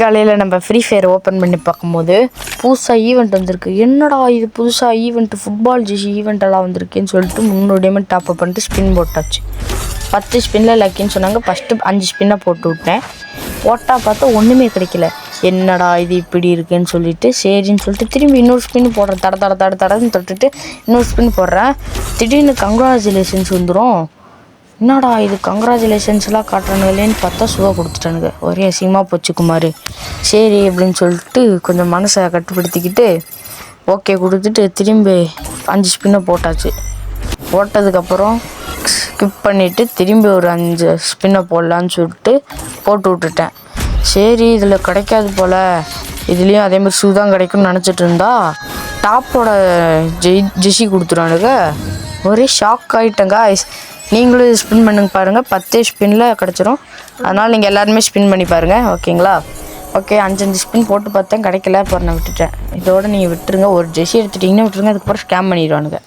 காலையில் நம்ம free fire open பண்ணி பார்க்கும்போது புதுசாக ஈவெண்ட் வந்திருக்கு. என்னடா இது புதுசாக ஈவெண்ட்டு, ஃபுட்பால் ஜிசி ஈவெண்ட்டெல்லாம் வந்திருக்குன்னு சொல்லிட்டு 300 டாப்அப் பண்ணிட்டு ஸ்பின் போட்டாச்சு. 10 ஸ்பின்னில் லக்கின்னு சொன்னாங்க. ஃபஸ்ட்டு 5 ஸ்பின்னை போட்டு விட்டேன். போட்டால் பார்த்தா ஒன்றுமே கிடைக்கல. என்னடா இது இப்படி இருக்குன்னு சொல்லிட்டு சரின்னு சொல்லிட்டு திரும்பி இன்னொரு ஸ்பின் போடுறேன். தடன்னு தொட்டுட்டு இன்னொரு ஸ்பின் போடுறேன். திடீர்னு கங்க்ராச்சுலேஷன்ஸ் வந்துடும். என்னடா இது கங்க்ராச்சுலேஷன்ஸ்லாம் காட்டுறானுங்களேன்னு பார்த்தா சுவா கொடுத்துட்டானுங்க. ஒரே அசிங்கமாக போச்சு குமார். சரி அப்படின்னு சொல்லிட்டு கொஞ்சம் மனசை கட்டுப்படுத்திக்கிட்டு ஓகே கொடுத்துட்டு திரும்பி 5 ஸ்பின்னை போட்டாச்சு. போட்டதுக்கப்புறம் ஸ்கிப் பண்ணிவிட்டு திரும்பி ஒரு 5 ஸ்பின்னை போடலான்னு சொல்லிட்டு போட்டு விட்டுட்டேன். சரி இதில் கிடைக்காது போல், இதுலேயும் அதேமாதிரி ஷூ தான் கிடைக்கும்னு நினச்சிட்டு இருந்தா டாப்போட ஜெஷி கொடுத்துருவானுங்க. ஒரே ஷாக் ஆகிட்டேங்க. நீங்களும் ஸ்பின் பண்ணுங்க பாருங்கள், 10 ஸ்பின்னில் கிடச்சிரும். அதனால் நீங்கள் எல்லாருமே ஸ்பின் பண்ணி பாருங்கள், ஓகேங்களா? ஓகே 5 ஸ்பின் போட்டு பார்த்தேன், கிடைக்கல. அப்புறம் நான் விட்டுட்டேன். இதோடு நீங்கள் விட்டுருங்க. ஒரு ஜெர்சி எடுத்துட்டிங்கன்னா விட்டுருங்க. அதுக்கப்புறம் ஸ்கேம் பண்ணிடுவானுங்க.